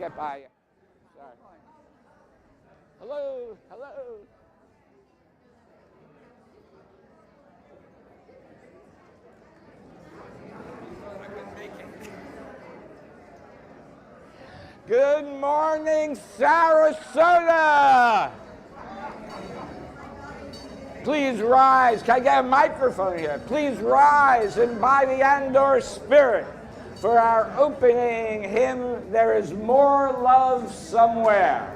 get by you. Sorry. Hello, hello. Good morning, Sarasota. Please rise. Can I get a microphone here? Please rise and by the Andor Spirit for our opening hymn, There Is More Love Somewhere.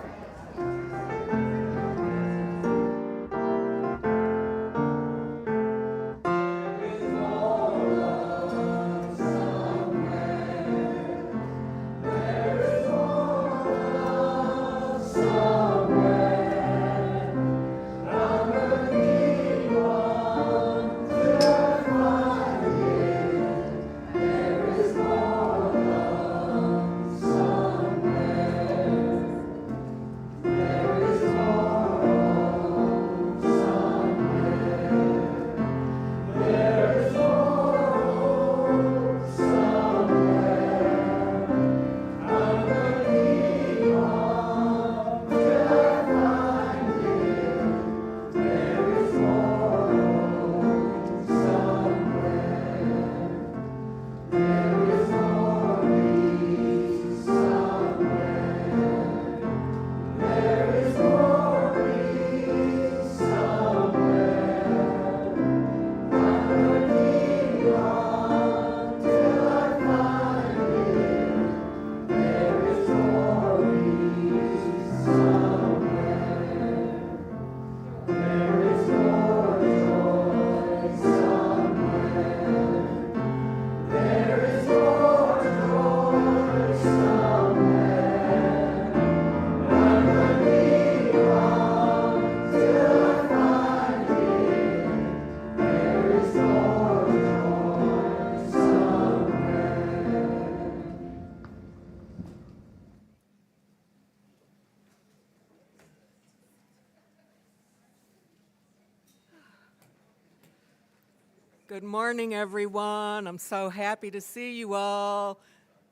Good morning, everyone. I'm so happy to see you all,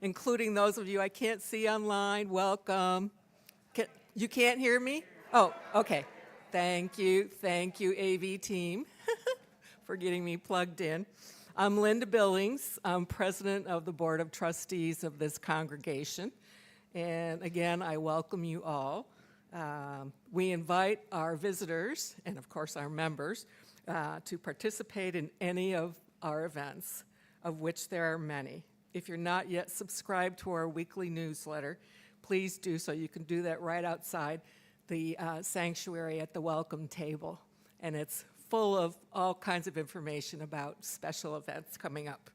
including those of you I can't see online. Welcome. You can't hear me? Oh, okay. Thank you, AV team, for getting me plugged in. I'm Linda Billings. I'm president of the Board of Trustees of this congregation. And again, I welcome you all. We invite our visitors, and of course our members, to participate in any of our events, of which there are many. If you're not yet subscribed to our weekly newsletter, please do so. You can do that right outside the sanctuary at the welcome table. And it's full of all kinds of information about special events coming up.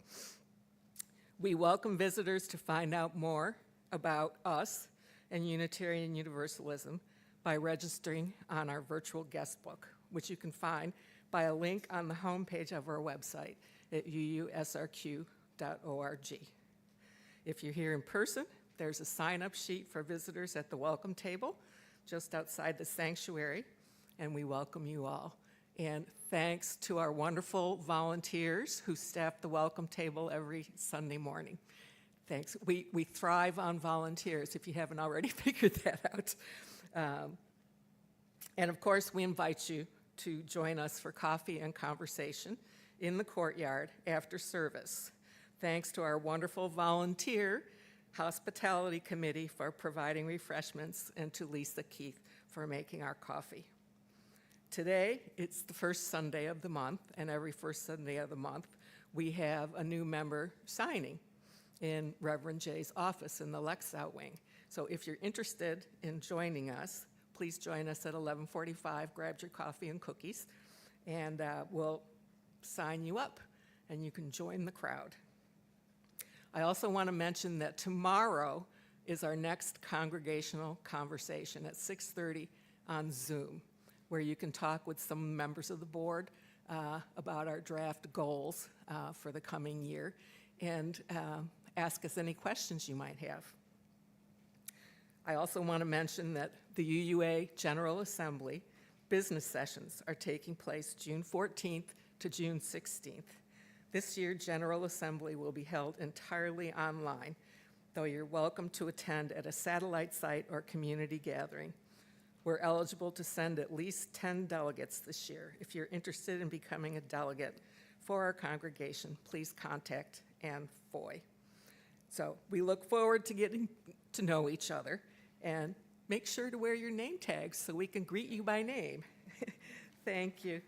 We welcome visitors to find out more about us and Unitarian Universalism by registering on our virtual guest book, which you can find by a link on the homepage of our website at uusrq.org. If you're here in person, there's a sign-up sheet for visitors at the welcome table just outside the sanctuary, and we welcome you all. And thanks to our wonderful volunteers who staff the welcome table every Sunday morning. Thanks. We thrive on volunteers, if you haven't already figured that out. And of course, we invite you to join us for coffee and conversation in the courtyard after service. Thanks to our wonderful volunteer hospitality committee for providing refreshments, and to Lisa Keith for making our coffee. Today, it's the first Sunday of the month, and every first Sunday of the month, we have a new member signing in Reverend Jay's office in the Lexout wing. So if you're interested in joining us, please join us at 11:45, grab your coffee and cookies, and we'll sign you up, and you can join the crowd. I also want to mention that tomorrow is our next congregational conversation at 6:30 on Zoom, where you can talk with some members of the board about our draft goals for the coming year, and ask us any questions you might have. I also want to mention that the UUA General Assembly business sessions are taking place June 14th to June 16th. This year, General Assembly will be held entirely online, though you're welcome to attend at a satellite site or community gathering. We're eligible to send at least 10 delegates this year. If you're interested in becoming a delegate for our congregation, please contact Ann Foy. So we look forward to getting to know each other, and make sure to wear your name tags so we can greet you by name. Thank you.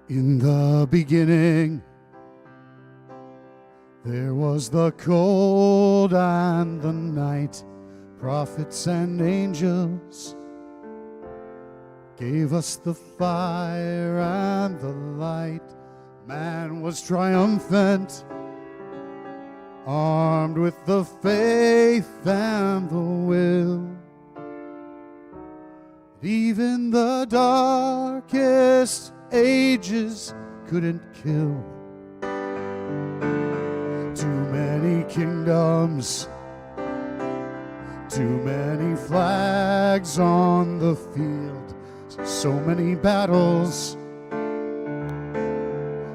In the beginning, there was the cold and the night. Prophets and angels gave us the fire and the light. Man was triumphant, armed with the faith and the will. Even the darkest ages couldn't kill. Too many kingdoms, too many flags on the field, so many battles,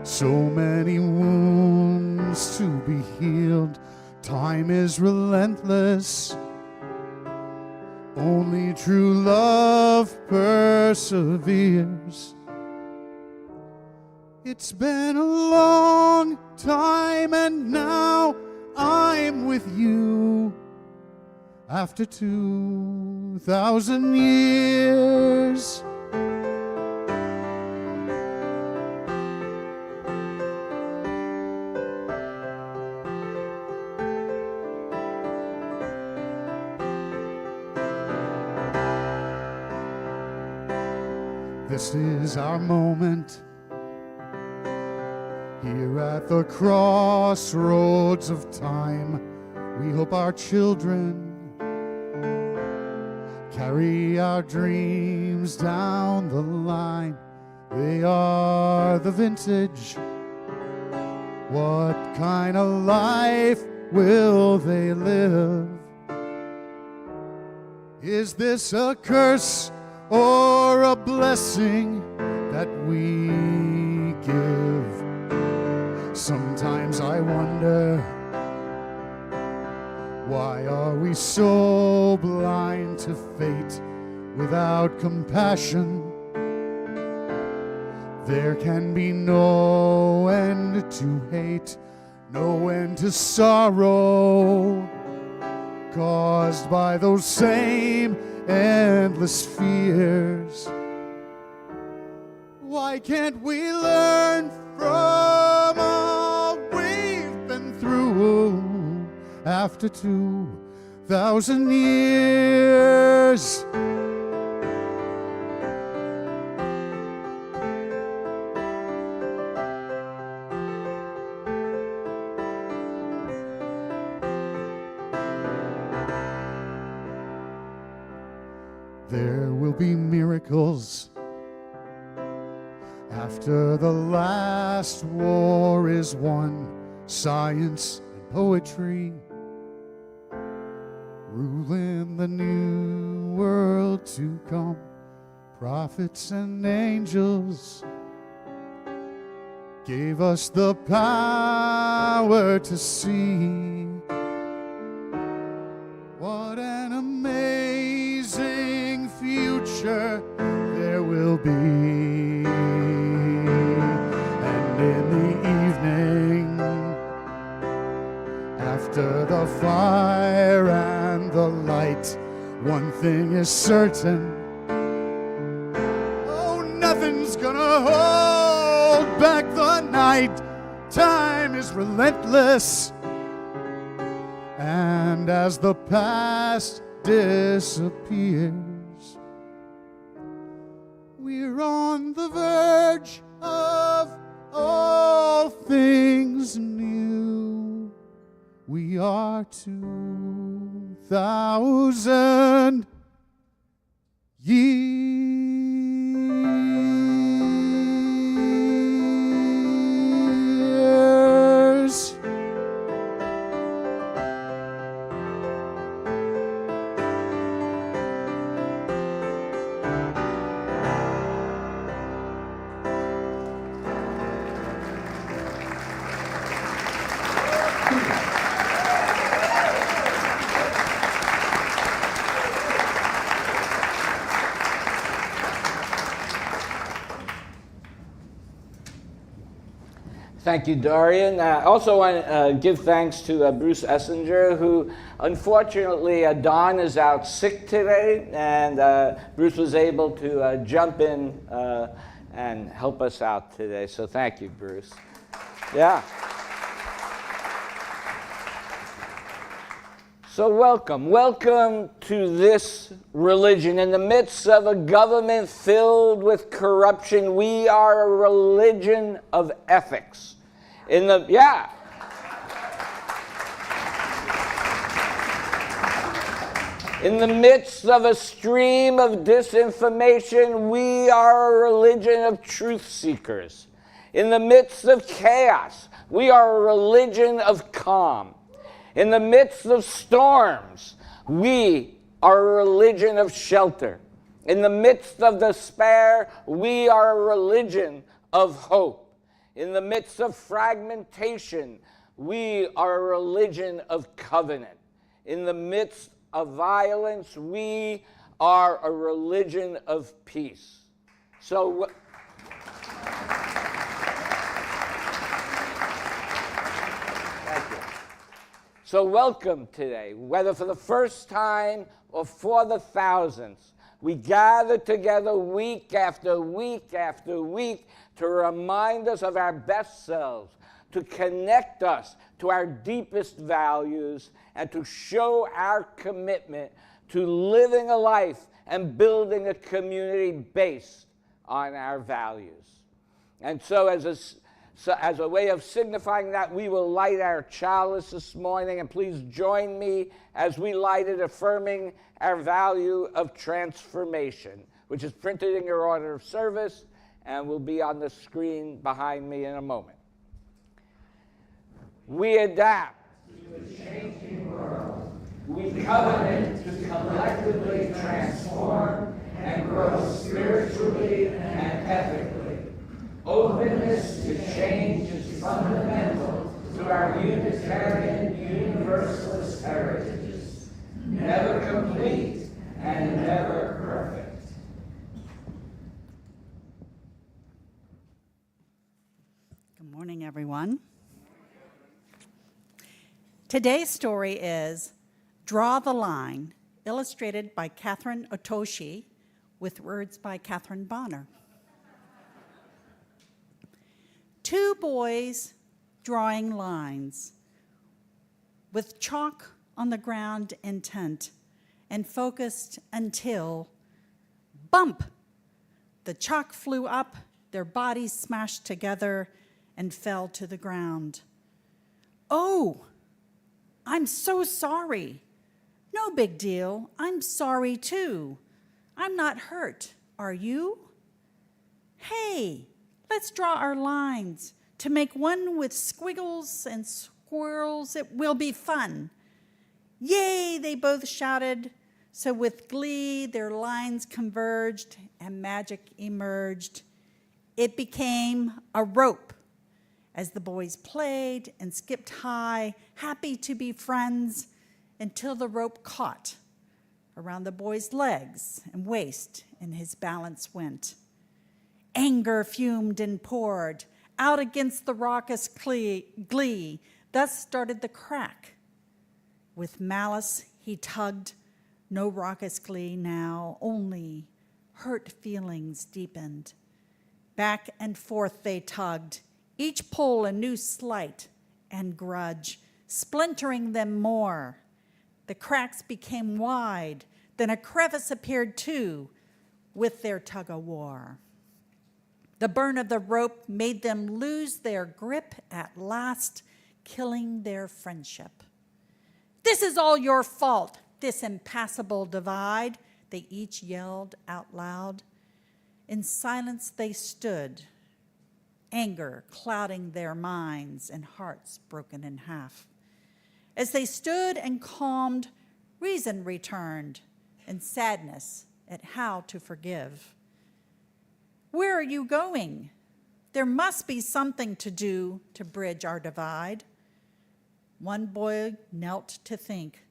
so many wounds to be healed. Time is relentless, only true love perseveres. It's been a long time, and now I'm with you. After 2,000 years, this is our moment. Here at the crossroads of time, we hope our children carry our dreams down the line. They are the vintage. What kind of life will they live? Is this a curse or a blessing that we give? Sometimes I wonder, why are we so blind to fate without compassion? There can be no end to hate, no end to sorrow, caused by those same endless fears. Why can't we learn from all we've been through after 2,000 years? There will be miracles after the last war is won. Science and poetry rule in the new world to come. Prophets and angels gave us the power to see. What an amazing future there will be. And in the evening, after the fire and the light, one thing is certain: oh, nothing's gonna hold back the night. Time is relentless, and as the past disappears, we're on the verge of all things new. We are 2,000 years. Thank you, Dorian. I also want to give thanks to Bruce Essinger, who unfortunately, Don is out sick today, and Bruce was able to jump in and help us out today. So thank you, Bruce. Yeah. So welcome to this religion. In the midst of a government filled with corruption, we are a religion of ethics. In the midst of a stream of disinformation, we are a religion of truth seekers. In the midst of chaos, we are a religion of calm. In the midst of storms, we are a religion of shelter. In the midst of despair, we are a religion of hope. In the midst of fragmentation, we are a religion of covenant. In the midst of violence, we are a religion of peace. So, So welcome today, whether for the first time or for the thousandth. We gather together week after week after week to remind us of our best selves, to connect us to our deepest values, and to show our commitment to living a life and building a community based on our values. And so as a way of signifying that, we will light our chalice this morning, and please join me as we light it, affirming our value of transformation, which is printed in your order of service and will be on the screen behind me in a moment. We adapt to a changing world. We covenant to collectively transform and grow spiritually and ethically. Openness to change is fundamental to our Unitarian Universalist heritages, never complete and never perfect. Good morning, everyone. Today's story is Draw the Line, illustrated by Catherine Otoshi, with words by Catherine Bonner. Two boys drawing lines with chalk on the ground, intent and focused until bump! The chalk flew up, their bodies smashed together and fell to the ground. Oh, I'm so sorry. No big deal. I'm sorry too. I'm not hurt. Are you? Hey, let's draw our lines to make one with squiggles and squirrels. It will be fun. Yay, they both shouted. So with glee, their lines converged and magic emerged. It became a rope as the boys played and skipped high, happy to be friends, until the rope caught around the boy's legs and waist, and his balance went. Anger fumed and poured out against the raucous glee. Thus started the crack. With malice he tugged, no raucous glee now, only hurt feelings deepened. Back and forth they tugged, each pull a new slight and grudge, splintering them more. The cracks became wide, then a crevice appeared too, with their tug-of-war. The burn of the rope made them lose their grip at last, killing their friendship. "This is all your fault, this impassable divide," they each yelled out loud. In silence they stood, anger clouding their minds and hearts broken in half. As they stood and calmed, reason returned, and sadness at how to forgive. "Where are you going? There must be something to do to bridge our divide." One boy knelt to think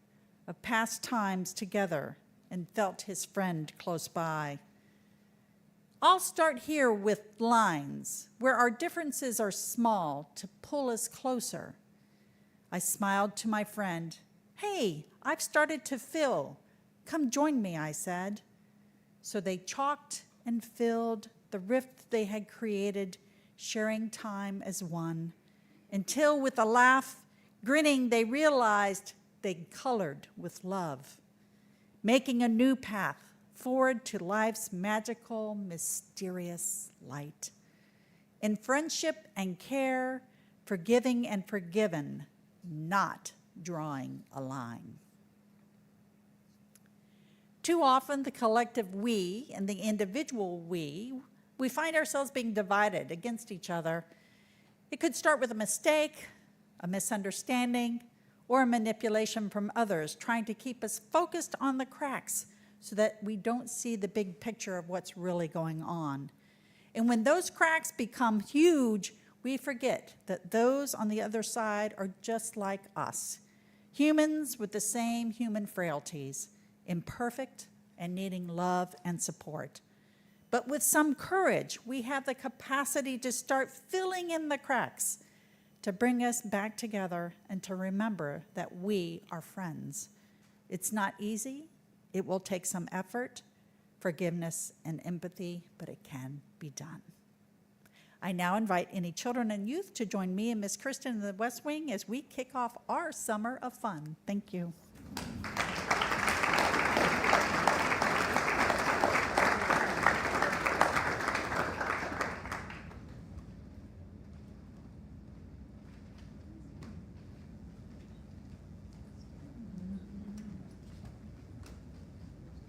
of past times together and felt his friend close by. "I'll start here with lines where our differences are small to pull us closer." I smiled to my friend. "Hey, I've started to fill. Come join me," I said. So they chalked and filled the rift they had created, sharing time as one, until with a laugh, grinning, they realized they'd colored with love, making a new path forward to life's magical, mysterious light. In friendship and care, forgiving and forgiven, not drawing a line. Too often, the collective we and the individual we find ourselves being divided against each other. It could start with a mistake, a misunderstanding, or a manipulation from others trying to keep us focused on the cracks so that we don't see the big picture of what's really going on. And when those cracks become huge, we forget that those on the other side are just like us, humans with the same human frailties, imperfect and needing love and support. But with some courage, we have the capacity to start filling in the cracks, to bring us back together and to remember that we are friends. It's not easy. It will take some effort, forgiveness, and empathy, but it can be done. I now invite any children and youth to join me and Miss Kristen in the West Wing as we kick off our summer of fun. Thank you.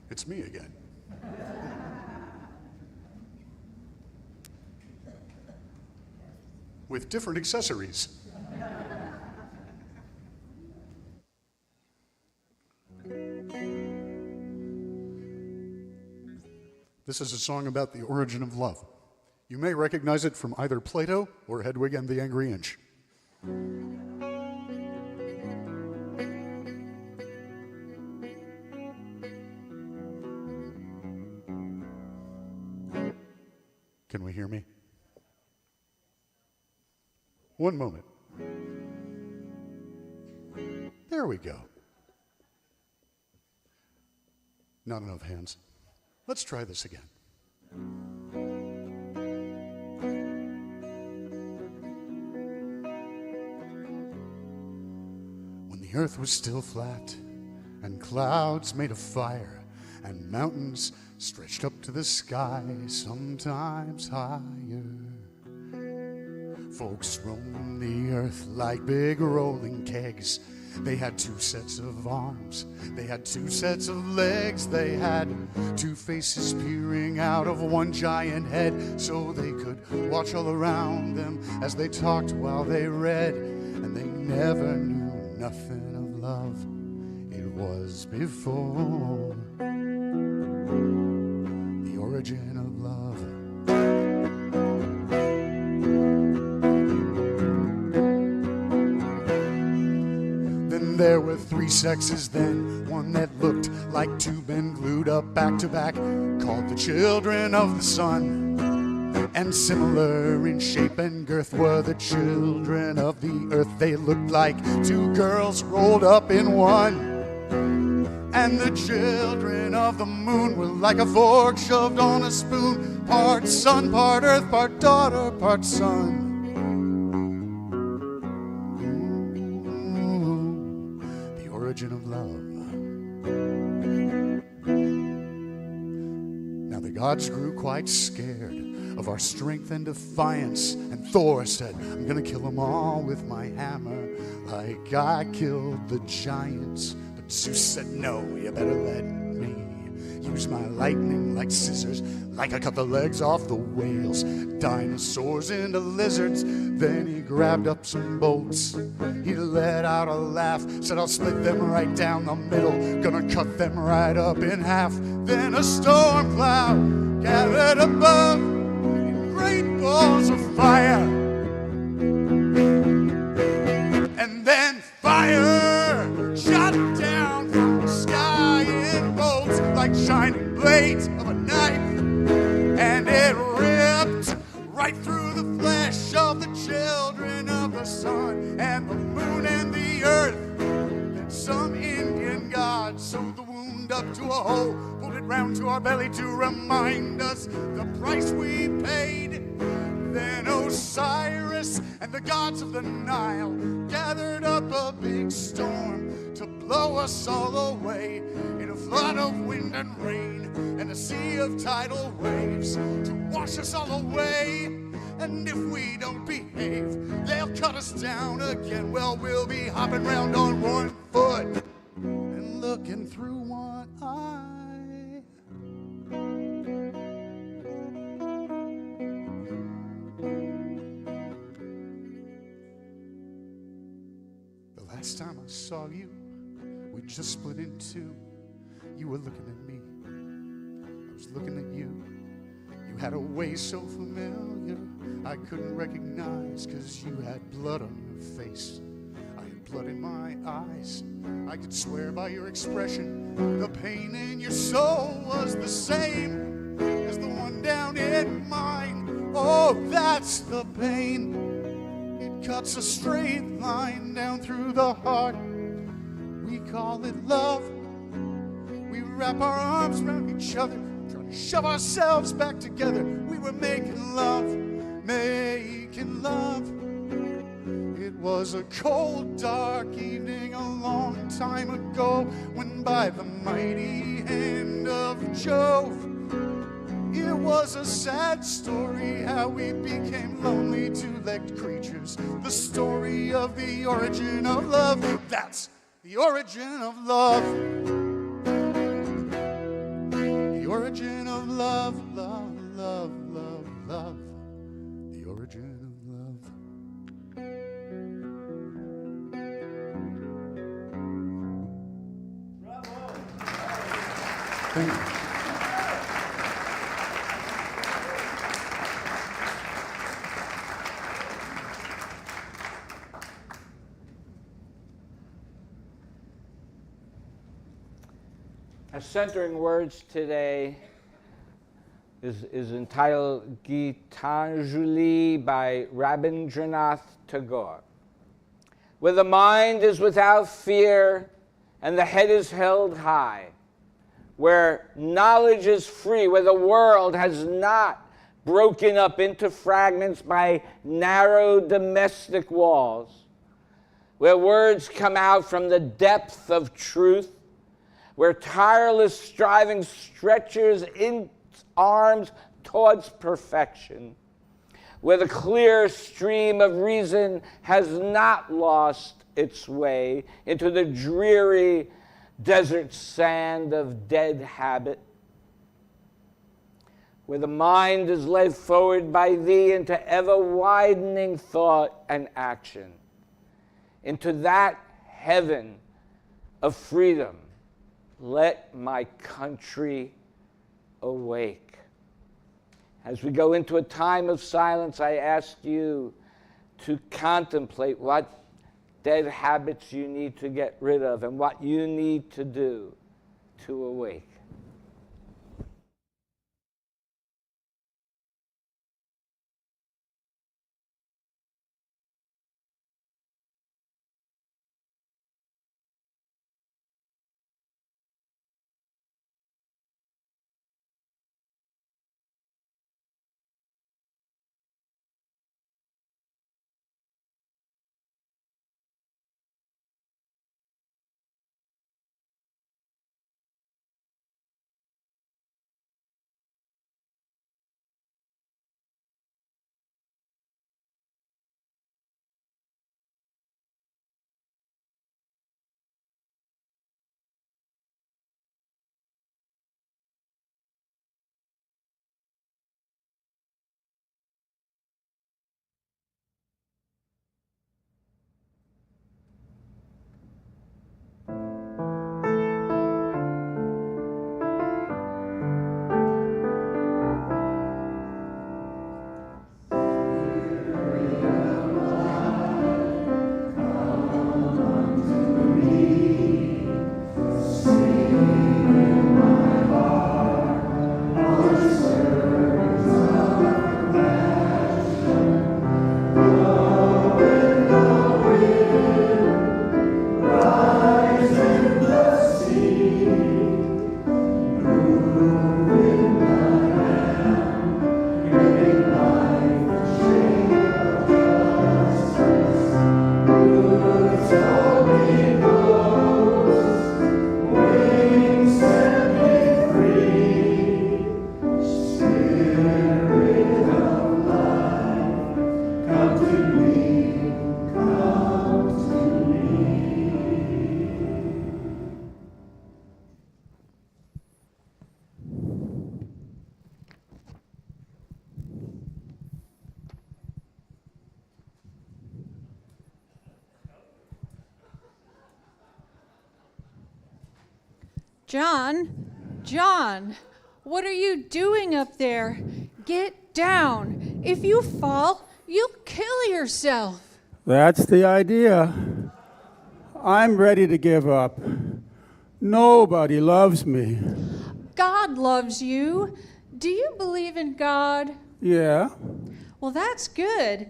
It's me again. With different accessories. This is a song about the origin of love. You may recognize it from either Plato or Hedwig and the Angry Inch. Can we hear me? One moment. There we go. Not enough hands. Let's try this again. When the earth was still flat and clouds made of fire and mountains stretched up to the sky, sometimes higher. Folks roamed the earth like big rolling kegs. They had two sets of arms, they had two sets of legs, they had two faces peering out of one giant head, so they could watch all around them as they talked while they read. And they never knew nothing of love. It was before the origin of love. Then there were three sexes then, one that looked like two men glued up back to back, called the children of the sun. And similar in shape and girth were the children of the earth. They looked like two girls rolled up in one. And the children of the moon were like a fork shoved on a spoon, part sun, part earth, part daughter, part son. The origin of love. gods grew quite scared of our strength and defiance, and Thor said, I'm gonna kill them all with my hammer, like I killed the giants. But Zeus said, no, you better let me use my lightning like scissors, like I cut the legs off the whales, dinosaurs into lizards. Then he grabbed up some bolts, he let out a laugh, said, I'll split them right down the middle, gonna cut them right up in half. Then a storm cloud gathered above in great balls of fire, and then fire shot down from the sky in bolts like shining blades of a knife, and it ripped right through the flesh of the children of the sun and the moon and the earth. Then some Indian god sewed the wound up to a hole, pulled it round to our belly to remind us the price we paid. Then Osiris and the gods of the Nile gathered up a big storm to blow us all away in a flood of wind and rain and a sea of tidal waves to wash us all away. And if we don't behave, they'll cut us down again. Well, we'll be hopping round on one foot and looking through one eye. The last time I saw you, we just split in two. You were looking at me, I was looking at you. You had a way so familiar I couldn't recognize, 'cause you had blood on your face, I had blood in my eyes. I could swear by your expression the pain in your soul was the same as the one down in mine. Oh, that's the pain. It cuts a straight line down through the heart. We call it love. We wrap our arms around each other, trying to shove ourselves back together. We were making love, making love. It was a cold, dark evening a long time ago, when by the mighty hand of Jove, it was a sad story how we became lonely two-legged creatures. The story of the origin of love. That's the origin of love. The origin of love, love, love, love, love. The origin of love. Bravo. Thank you. Our centering words today is entitled Gitanjali by Rabindranath Tagore. Where the mind is without fear and the head is held high, where knowledge is free, where the world has not broken up into fragments by narrow domestic walls, where words come out from the depth of truth, where tireless striving stretches its arms towards perfection, where the clear stream of reason has not lost its way into the dreary desert sand of dead habit, where the mind is led forward by thee into ever-widening thought and action, into that heaven of freedom. Let my country awake. As we go into a time of silence, I ask you to contemplate what dead habits you need to get rid of and what you need to do to awake. John, what are you doing up there? Get down. If you fall, you'll kill yourself. That's the idea. I'm ready to give up. Nobody loves me. God loves you. Do you believe in God? Yeah, Well, that's good.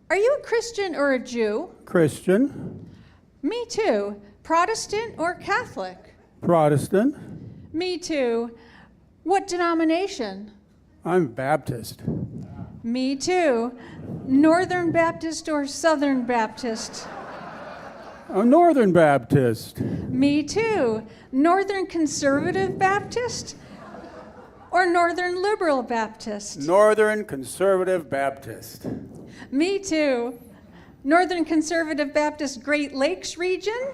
Are you a Christian or a Jew? Christian, Me too. Protestant or Catholic? Protestant. Me too. What denomination? I'm Baptist. Me too. Northern Baptist or Southern Baptist? I'm Northern Baptist. Me too. Northern Conservative Baptist or Northern Liberal Baptist? Northern Conservative Baptist. Me too. Northern Conservative Baptist Great Lakes region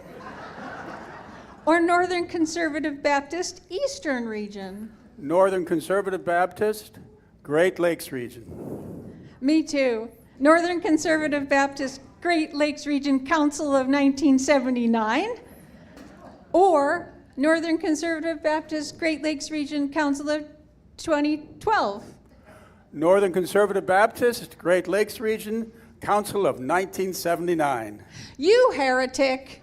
or Northern Conservative Baptist Eastern region? Northern Conservative Baptist, Great Lakes region. Me too. Northern Conservative Baptist Great Lakes Region Council of 1979 or Northern Conservative Baptist Great Lakes Region Council of 2012. Northern Conservative Baptist, Great Lakes region, Council of 1979. You heretic.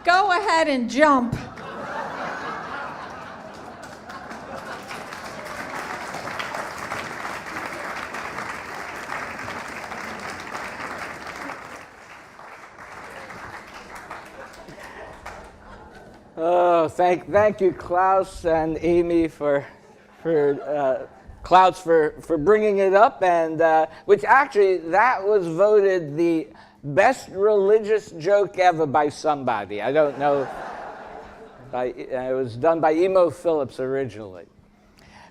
Go ahead and jump. Oh, thank you, Klaus and Amy Klaus for bringing it up, and which actually that was voted the best religious joke ever by somebody. I don't know. It was done by Emo Phillips originally.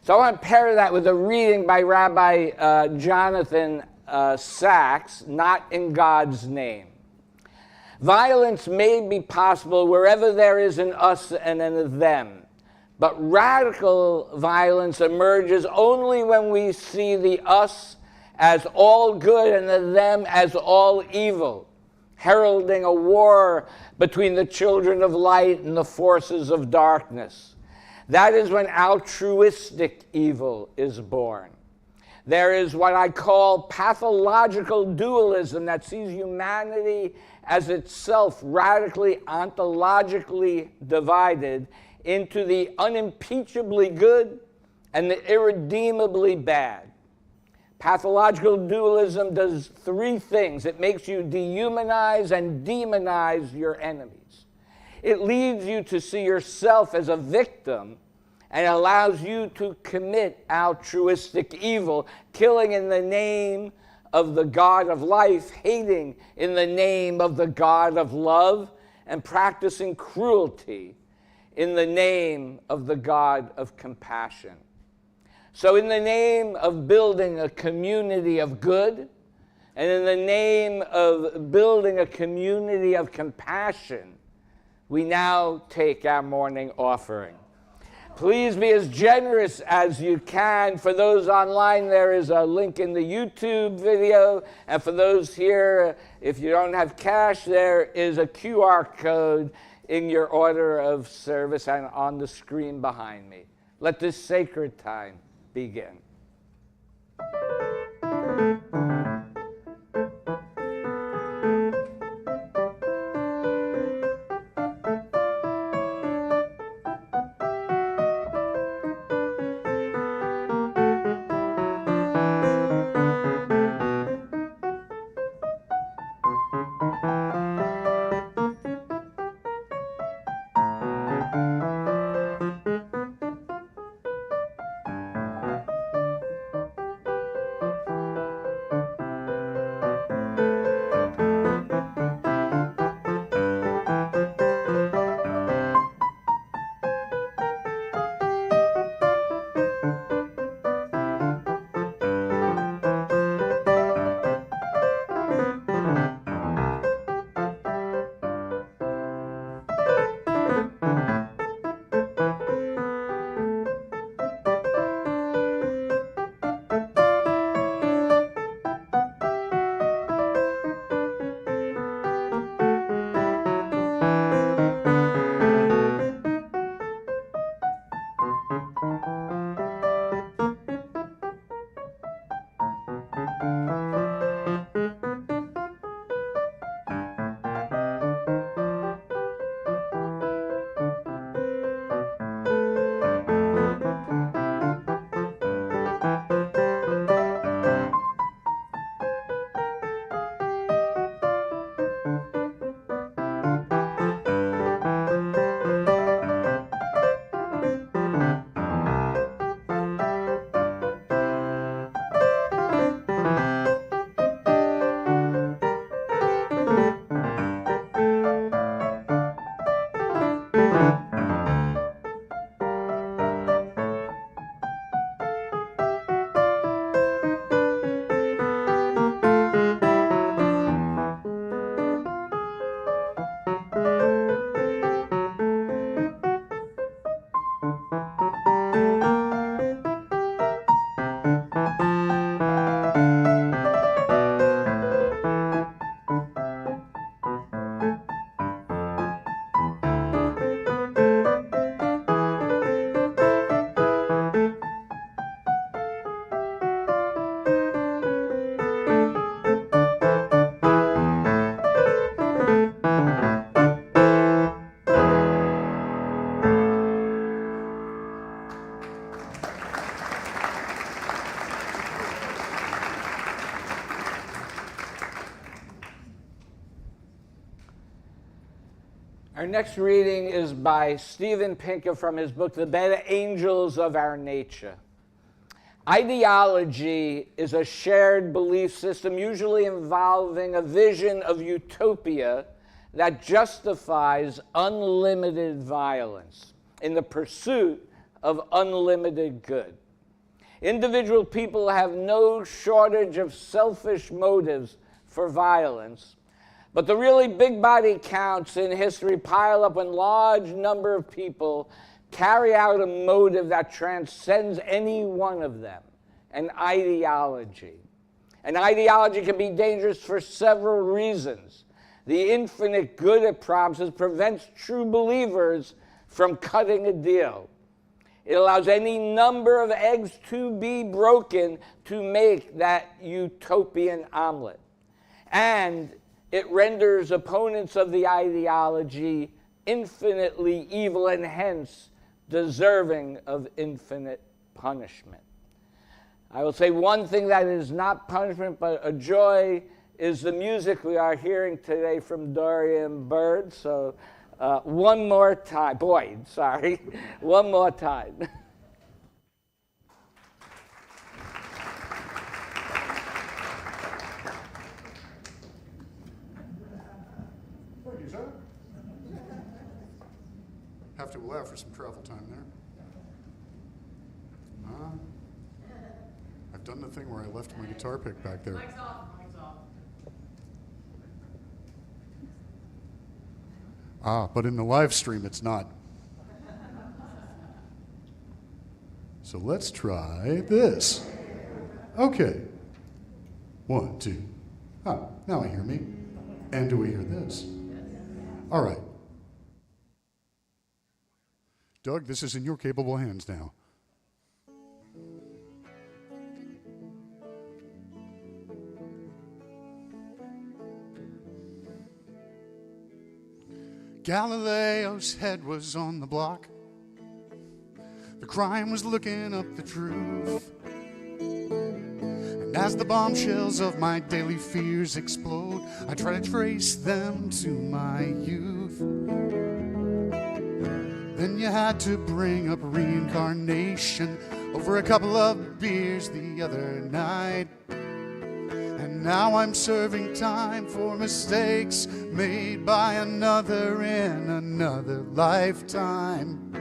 So I want to pair that with a reading by Rabbi Jonathan Sachs, Not in God's Name. Violence may be possible wherever there is an us and a them, but radical violence emerges only when we see the us as all good and the them as all evil, heralding a war between the children of light and the forces of darkness. That is when altruistic evil is born. There is what I call pathological dualism that sees humanity as itself radically ontologically divided into the unimpeachably good and the irredeemably bad. Pathological dualism does three things. It makes you dehumanize and demonize your enemies. It leads you to see yourself as a victim and allows you to commit altruistic evil, killing in the name of the God of life, hating in the name of the God of love, and practicing cruelty in the name of the God of compassion. So in the name of building a community of good, and in the name of building a community of compassion, we now take our morning offering. Please be as generous as you can. For those online, there is a link in the YouTube video. And for those here, if you don't have cash, there is a QR code in your order of service and on the screen behind me. Let this sacred time begin. Our next reading is by Steven Pinker from his book, The Better Angels of Our Nature. Ideology is a shared belief system, usually involving a vision of utopia that justifies unlimited violence in the pursuit of unlimited good. Individual people have no shortage of selfish motives for violence, but the really big body counts in history pile up when large number of people carry out a motive that transcends any one of them, an ideology. An ideology can be dangerous for several reasons. The infinite good it promises prevents true believers from cutting a deal. It allows any number of eggs to be broken to make that utopian omelet. And it renders opponents of the ideology infinitely evil and hence deserving of infinite punishment. I will say one thing that is not punishment but a joy is the music we are hearing today from Dorian Bird. So one more time, Boyd, sorry, one more time. Thank you, sir. Have to allow for some travel time there. I've done the thing where I left my guitar pick back there. Mic's off, mic's off. But in the live stream, it's not. So let's try this. Okay. 1, 2. Now I hear me. And do we hear this? All right. Doug, this is in your capable hands now. Galileo's head was on the block. The crime was looking up the truth. And as the bombshells of my daily fears explode, I try to trace them to my youth. Then you had to bring up reincarnation over a couple of beers the other night. And now I'm serving time for mistakes made by another in another lifetime.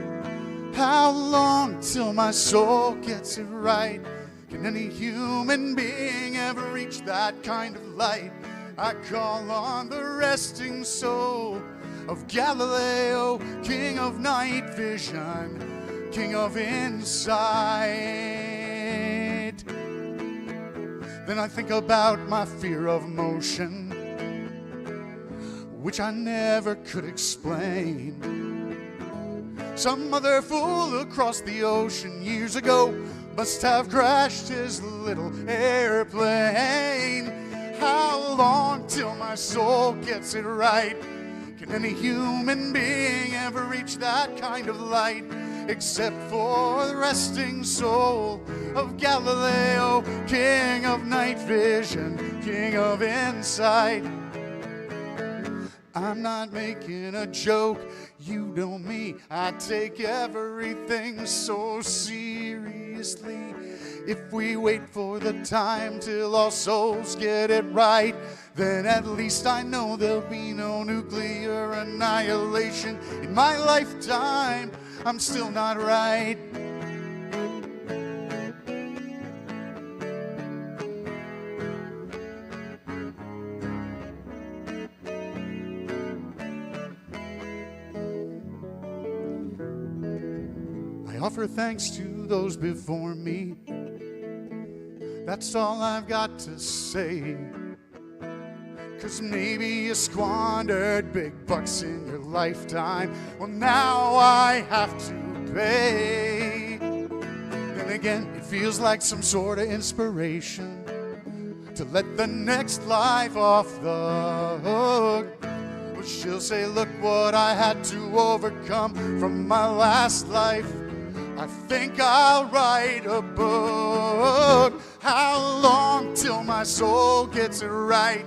How long till my soul gets it right? Can any human being ever reach that kind of light? I call on the resting soul of Galileo, king of night vision, king of insight. Then I think about my fear of motion, which I never could explain. Some other fool across the ocean years ago must have crashed his little airplane. How long till my soul gets it right? Can any human being ever reach that kind of light? Except for the resting soul of Galileo, king of night vision, king of insight. I'm not making a joke, you know me, I take everything so seriously. If we wait for the time till all souls get it right, then at least I know there'll be no nuclear annihilation. In my lifetime, I'm still not right. I offer thanks to those before me. That's all I've got to say. 'Cause maybe you squandered big bucks in your lifetime. Well, now I have to pay. Then again, it feels like some sort of inspiration to let the next life off the hook. Well, she'll say, look what I had to overcome from my last life. I think I'll write a book. How long till my soul gets it right?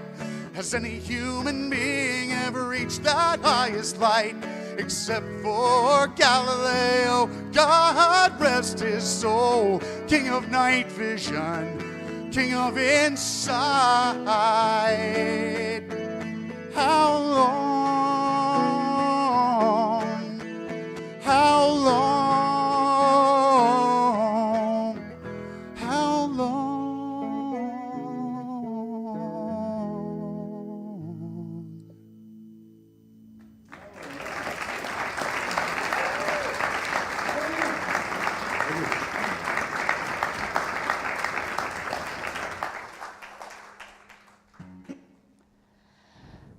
Has any human being ever reached that highest light? Except for Galileo, God rest his soul. King of night vision, king of insight. How long, how long, how long?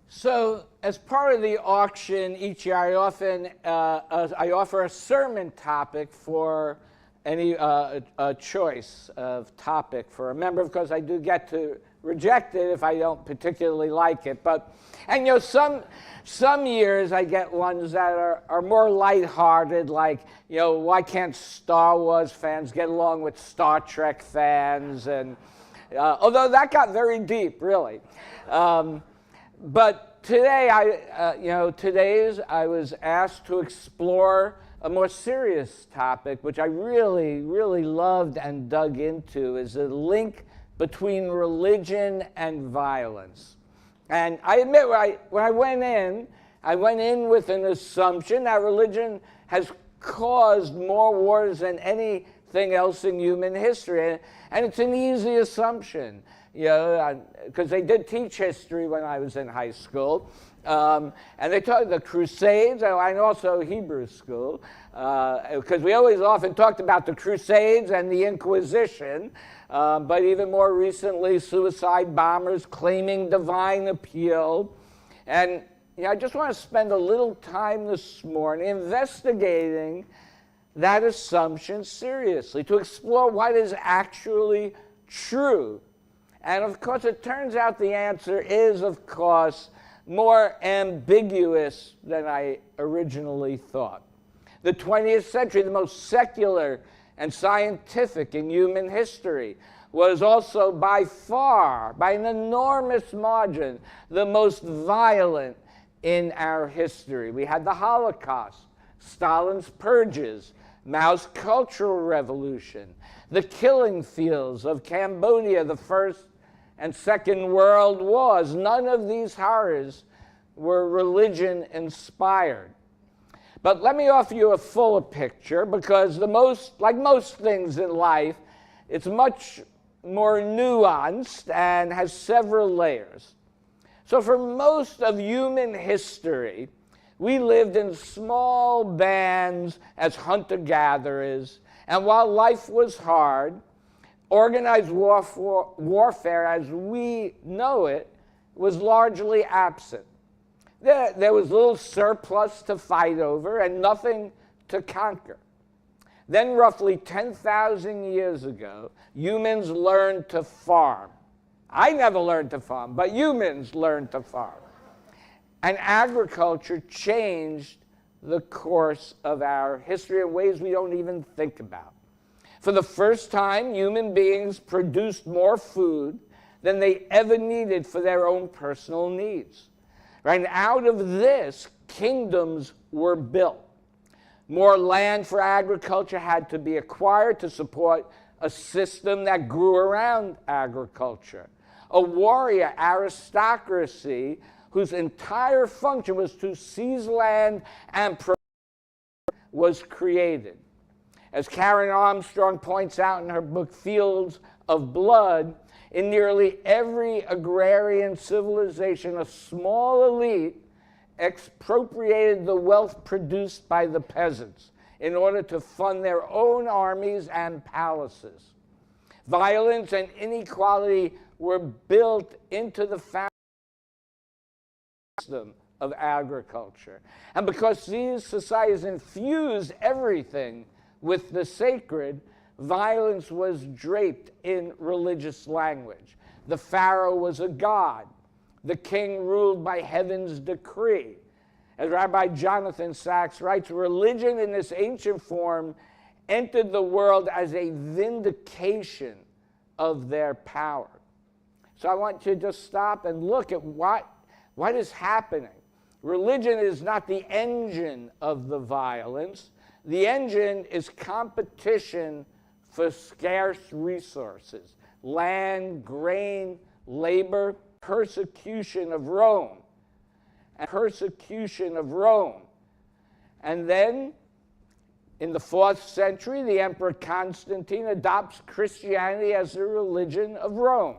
So, as part of the auction each year, I offer a sermon topic for any a choice of topic for a member. Of course, I do get to reject it if I don't particularly like it. And you know, some years I get ones that are more lighthearted, like, you know, why can't Star Wars fans get along with Star Trek fans? And although that got very deep, really. But today, I was asked to explore a more serious topic, which I really, really loved and dug into, is the link between religion and violence. And I admit, when I went in with an assumption that religion has caused more wars than anything else in human history. And it's an easy assumption. You know, because they did teach history when I was in high school. And they taught the Crusades, and also Hebrew school, because we always often talked about the Crusades and the Inquisition, but even more recently, suicide bombers claiming divine appeal. And you know, I just want to spend a little time this morning investigating that assumption seriously, to explore what is actually true. And of course, it turns out the answer is, of course, more ambiguous than I originally thought. The 20th century, the most secular and scientific in human history, was also by far, by an enormous margin, the most violent in our history. We had the Holocaust, Stalin's purges, Mao's Cultural Revolution, the killing fields of Cambodia, the First and Second World Wars. None of these horrors were religion-inspired. But let me offer you a fuller picture, because like most things in life, it's much more nuanced and has several layers. So for most of human history, we lived in small bands as hunter-gatherers, and while life was hard, organized warfare as we know it was largely absent. There was little surplus to fight over and nothing to conquer. Then roughly 10,000 years ago, humans learned to farm. I never learned to farm, but humans learned to farm. And agriculture changed the course of our history in ways we don't even think about. For the first time, human beings produced more food than they ever needed for their own personal needs. Right? And out of this, kingdoms were built. More land for agriculture had to be acquired to support a system that grew around agriculture. A warrior aristocracy whose entire function was to seize land and was created. As Karen Armstrong points out in her book, Fields of Blood, in nearly every agrarian civilization, a small elite expropriated the wealth produced by the peasants in order to fund their own armies and palaces. Violence and inequality were built into the system of agriculture. And because these societies infused everything with the sacred, violence was draped in religious language. The pharaoh was a god. The king ruled by heaven's decree. As Rabbi Jonathan Sachs writes, religion in this ancient form entered the world as a vindication of their power. So I want you to just stop and look at what is happening. Religion is not the engine of the violence. The engine is competition for scarce resources, land, grain, labor, persecution of Rome, and persecution of Rome. And then, in the 4th century, the Emperor Constantine adopts Christianity as the religion of Rome.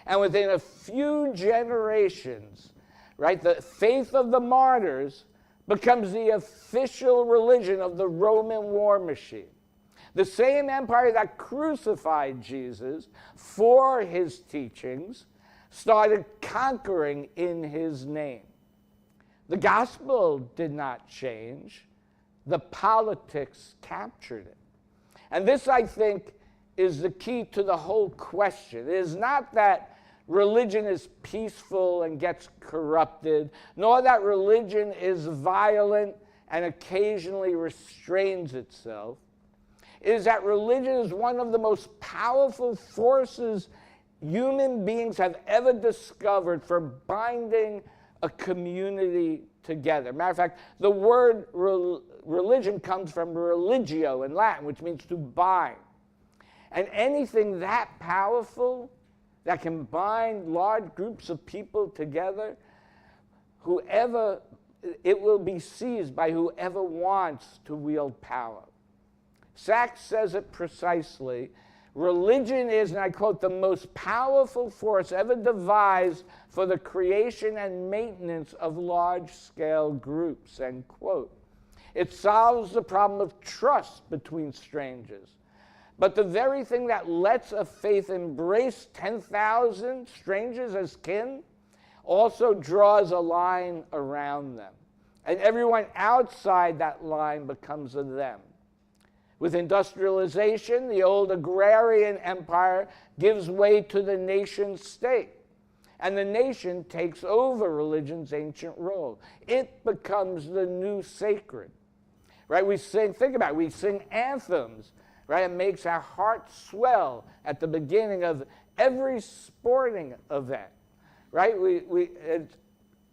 And within a few generations, right, the faith of the martyrs becomes the official religion of the Roman war machine. The same empire that crucified Jesus for his teachings started conquering in his name. The gospel did not change. The politics captured it. And this, I think, is the key to the whole question. It is not that religion is peaceful and gets corrupted, nor that religion is violent and occasionally restrains itself. It is that religion is one of the most powerful forces human beings have ever discovered for binding a community together. Matter of fact, the word religion comes from religio in Latin, which means to bind. And anything that powerful that can bind large groups of people together, it will be seized by whoever wants to wield power. Sachs says it precisely. Religion is, and I quote, the most powerful force ever devised for the creation and maintenance of large-scale groups, end quote. It solves the problem of trust between strangers. But the very thing that lets a faith embrace 10,000 strangers as kin also draws a line around them. And everyone outside that line becomes a them. With industrialization, the old agrarian empire gives way to the nation state. And the nation takes over religion's ancient role. It becomes the new sacred. Right? We sing, think about it, we sing anthems. Right? It makes our hearts swell at the beginning of every sporting event. Right?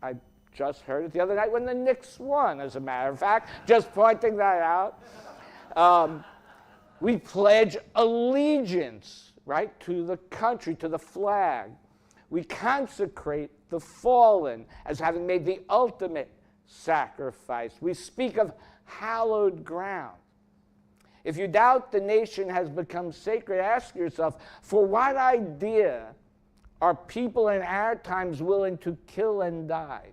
I just heard it the other night when the Knicks won, as a matter of fact, just pointing that out. We pledge allegiance, right, to the country, to the flag. We consecrate the fallen as having made the ultimate sacrifice. We speak of hallowed ground. If you doubt the nation has become sacred, ask yourself, for what idea are people in our times willing to kill and die?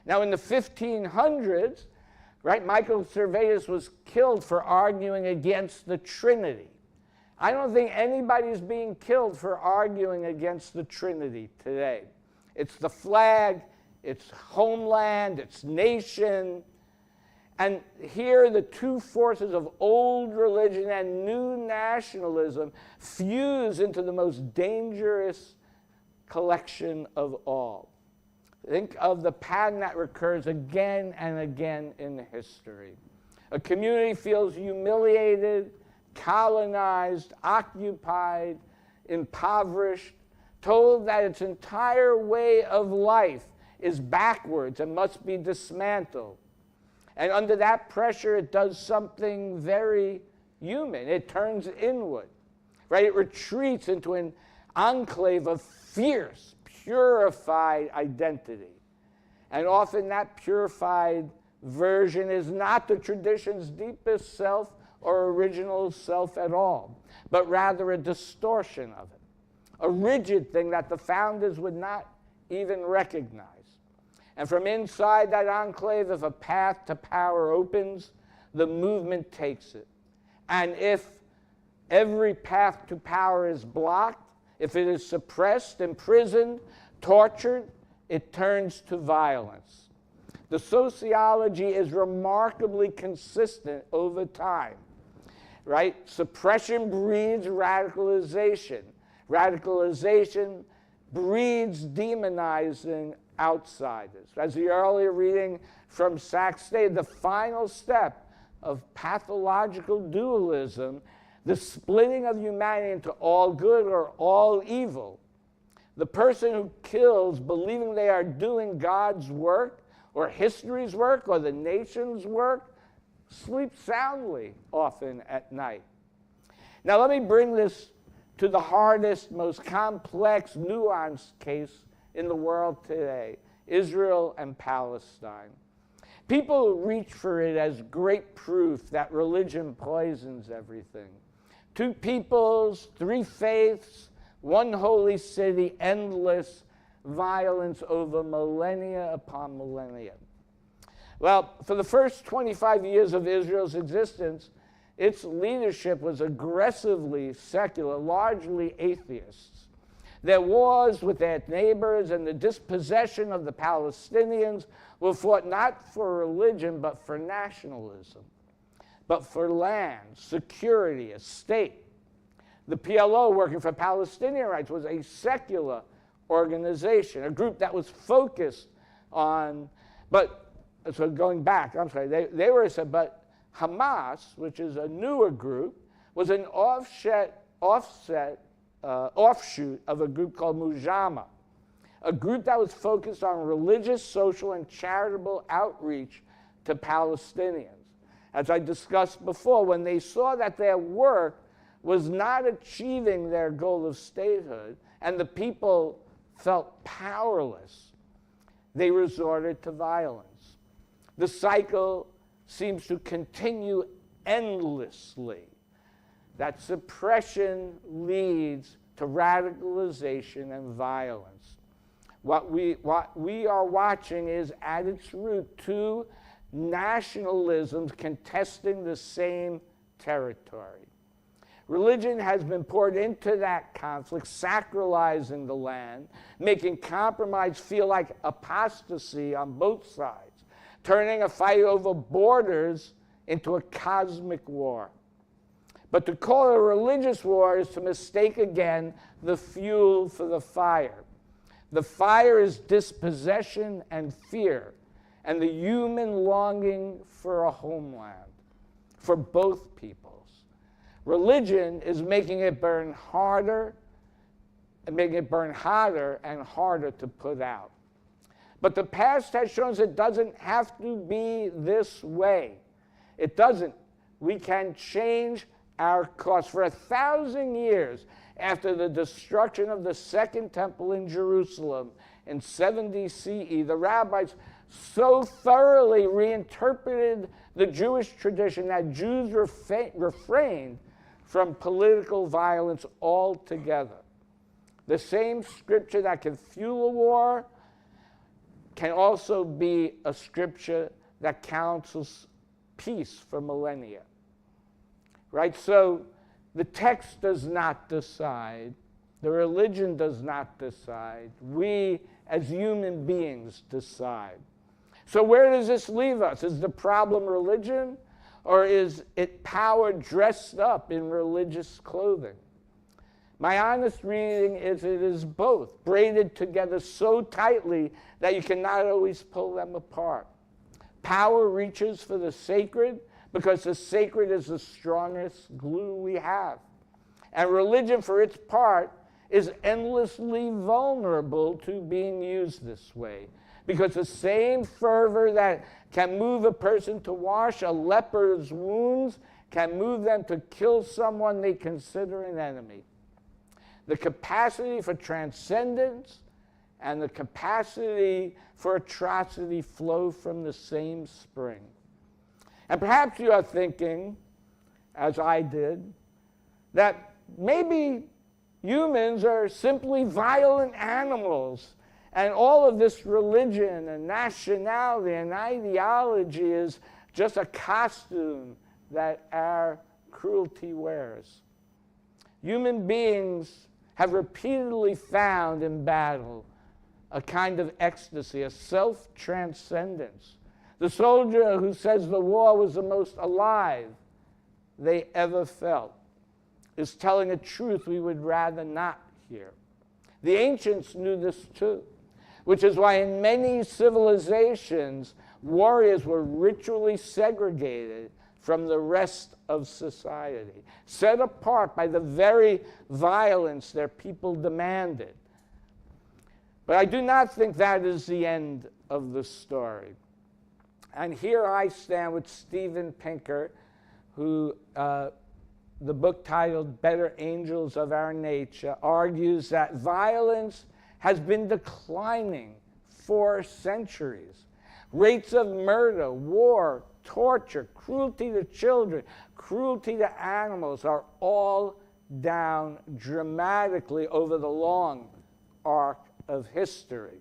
Now, in the 1500s, right, Michael Servetus was killed for arguing against the Trinity. I don't think anybody's being killed for arguing against the Trinity today. It's the flag, it's homeland, it's nation. And here the two forces of old religion and new nationalism fuse into the most dangerous collection of all. Think of the pattern that recurs again and again in history. A community feels humiliated, colonized, occupied, impoverished, told that its entire way of life is backwards and must be dismantled. And under that pressure, it does something very human. It turns inward, right? It retreats into an enclave of fierce, purified identity. And often that purified version is not the tradition's deepest self or original self at all, but rather a distortion of it, a rigid thing that the founders would not even recognize. And from inside that enclave, if a path to power opens, the movement takes it. And if every path to power is blocked, if it is suppressed, imprisoned, tortured, it turns to violence. The sociology is remarkably consistent over time, right? Suppression breeds radicalization. Radicalization breeds demonizing outsiders. As the earlier reading from Sachs stated, the final step of pathological dualism, the splitting of humanity into all good or all evil, The person who kills believing they are doing God's work or history's work or the nation's work sleeps soundly often at night. Now let me bring this to the hardest, most complex, nuanced case in the world today, Israel and Palestine. People reach for it as great proof that religion poisons everything. Two peoples, three faiths, one holy city, endless violence over millennia upon millennia. Well, for the first 25 years of Israel's existence, its leadership was aggressively secular, largely atheists. Their wars with their neighbors and the dispossession of the Palestinians were fought not for religion, but for nationalism, but for land, security, a state. The PLO, working for Palestinian rights, was a secular organization, a group that was focused on, but, so going back, I'm sorry, they were, but Hamas, which is a newer group, was an offshoot of a group called Mujama, a group that was focused on religious, social, and charitable outreach to Palestinians. As I discussed before, when they saw that their work was not achieving their goal of statehood and the people felt powerless, they resorted to violence. The cycle seems to continue endlessly. That suppression leads to radicalization and violence. What we are watching is, at its root, two nationalisms contesting the same territory. Religion has been poured into that conflict, sacralizing the land, making compromise feel like apostasy on both sides, turning a fight over borders into a cosmic war. But to call it a religious war is to mistake again the fuel for the fire. The fire is dispossession and fear, and the human longing for a homeland for both peoples. Religion is making it burn harder and making it burn hotter and harder to put out. But the past has shown us it doesn't have to be this way. It doesn't. We can change our course. For 1,000 years after the destruction of the Second Temple in Jerusalem in 70 CE, the rabbis so thoroughly reinterpreted the Jewish tradition that Jews refrained from political violence altogether. The same scripture that can fuel a war can also be a scripture that counsels peace for millennia. Right? So the text does not decide. The religion does not decide. We, as human beings, decide. So where does this leave us? Is the problem religion, or is it power dressed up in religious clothing? My honest reading is it is both, braided together so tightly that you cannot always pull them apart. Power reaches for the sacred because the sacred is the strongest glue we have. And religion, for its part, is endlessly vulnerable to being used this way. Because the same fervor that can move a person to wash a leper's wounds can move them to kill someone they consider an enemy. The capacity for transcendence and the capacity for atrocity flow from the same spring. And perhaps you are thinking, as I did, that maybe humans are simply violent animals, and all of this religion and nationality and ideology is just a costume that our cruelty wears. Human beings have repeatedly found in battle a kind of ecstasy, a self-transcendence. The soldier who says the war was the most alive they ever felt is telling a truth we would rather not hear. The ancients knew this too, which is why in many civilizations, warriors were ritually segregated from the rest of society, set apart by the very violence their people demanded. But I do not think that is the end of the story. And here I stand with Steven Pinker, who the book titled Better Angels of Our Nature argues that violence has been declining for centuries. Rates of murder, war, torture, cruelty to children, cruelty to animals are all down dramatically over the long arc of history.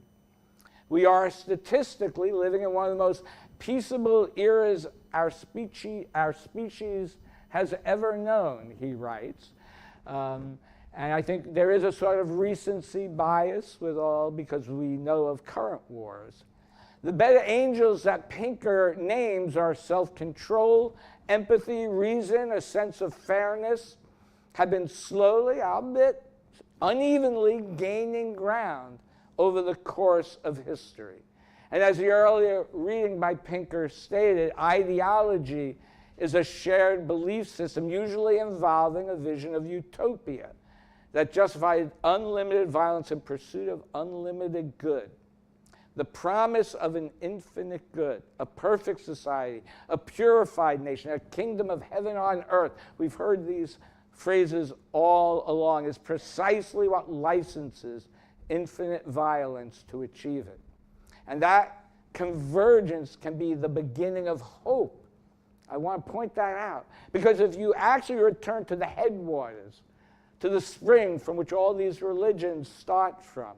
We are statistically living in one of the most peaceable eras our species has ever known, he writes. And I think there is a sort of recency bias with all because we know of current wars. The better angels that Pinker names are self-control, empathy, reason, a sense of fairness, have been slowly, albeit unevenly, gaining ground over the course of history. And as the earlier reading by Pinker stated, ideology is a shared belief system, usually involving a vision of utopia that justified unlimited violence in pursuit of unlimited good. The promise of an infinite good, a perfect society, a purified nation, a kingdom of heaven on earth. We've heard these phrases all along, is precisely what licenses infinite violence to achieve it. And that convergence can be the beginning of hope. I want to point that out. Because if you actually return to the headwaters, to the spring from which all these religions start from,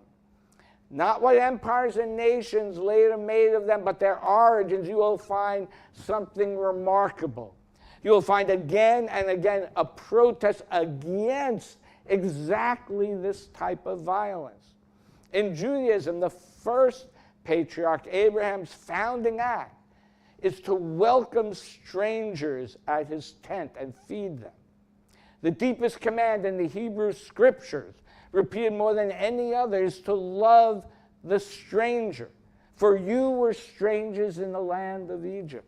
not what empires and nations later made of them, but their origins, you will find something remarkable. You will find again and again a protest against exactly this type of violence. In Judaism, the first patriarch, Abraham's founding act, is to welcome strangers at his tent and feed them. The deepest command in the Hebrew scriptures, repeated more than any other, is to love the stranger. For you were strangers in the land of Egypt.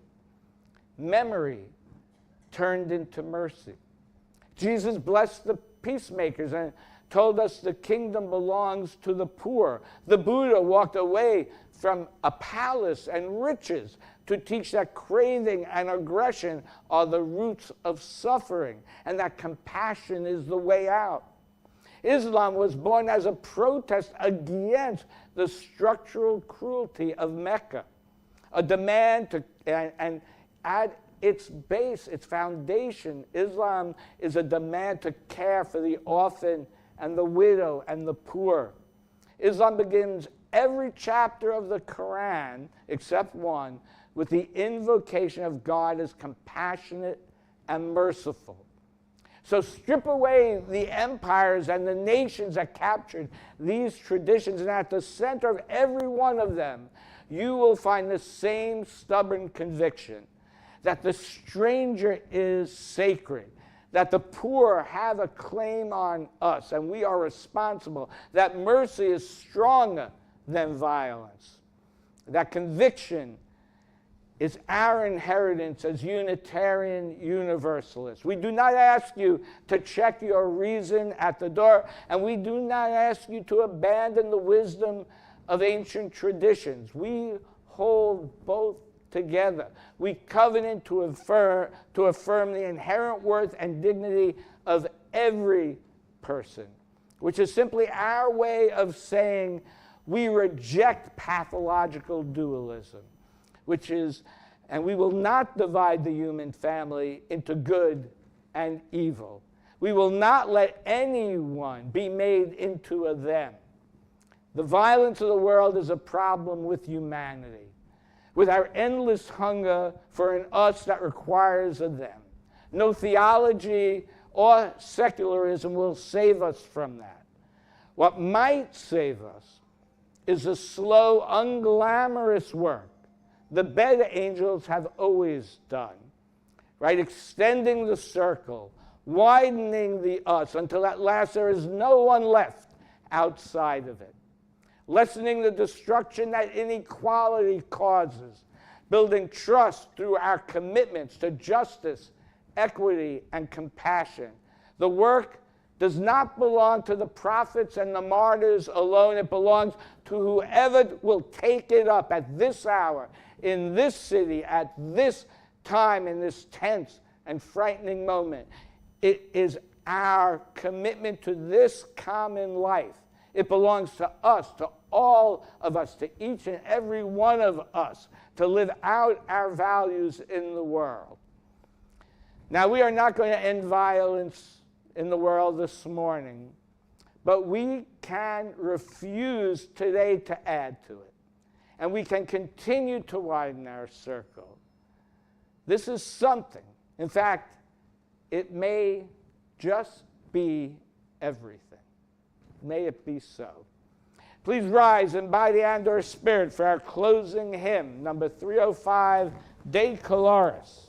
Memory turned into mercy. Jesus blessed the peacemakers and told us the kingdom belongs to the poor. The Buddha walked away from a palace and riches to teach that craving and aggression are the roots of suffering and that compassion is the way out. Islam was born as a protest against the structural cruelty of Mecca, a demand to, and at its base, its foundation, Islam is a demand to care for the orphan and the widow and the poor. Islam begins every chapter of the Quran, except one, with the invocation of God as compassionate and merciful. So strip away the empires and the nations that captured these traditions, and at the center of every one of them, you will find the same stubborn conviction that the stranger is sacred, that the poor have a claim on us, and we are responsible, that mercy is stronger than violence. That conviction is our inheritance as Unitarian Universalists. We do not ask you to check your reason at the door, and we do not ask you to abandon the wisdom of ancient traditions. We hold both together. We covenant to affirm the inherent worth and dignity of every person, which is simply our way of saying we reject pathological dualism, which is, and we will not divide the human family into good and evil. We will not let anyone be made into a them. The violence of the world is a problem with humanity, with our endless hunger for an us that requires a them. No theology or secularism will save us from that. What might save us is the slow, unglamorous work the better angels have always done, right? Extending the circle, widening the us until at last there is no one left outside of it. Lessening the destruction that inequality causes, building trust through our commitments to justice, equity, and compassion. The work does not belong to the prophets and the martyrs alone. It belongs to whoever will take it up at this hour, in this city, at this time, in this tense and frightening moment. It is our commitment to this common life. It belongs to us, to all of us, to each and every one of us, to live out our values in the world. Now, we are not going to end violence in the world this morning, but we can refuse today to add to it. And we can continue to widen our circle. This is something. In fact, it may just be everything. May it be so. Please rise and by the Andor Spirit for our closing hymn, number 305, De Coloris.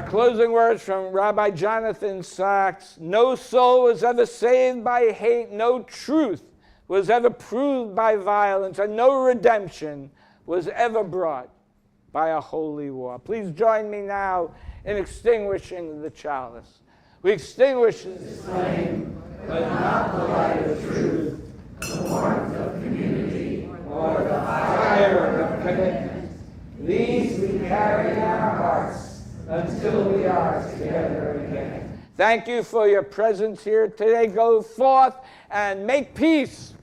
Closing words from Rabbi Jonathan Sachs. No soul was ever saved by hate, no truth was ever proved by violence, and no redemption was ever brought by a holy war. Please join me now in extinguishing the chalice. We extinguish this flame, but not the light of truth, the warmth of community, or the fire of commitment. These we carry in our hearts until we are together again. Thank you for your presence here today. Go forth and make peace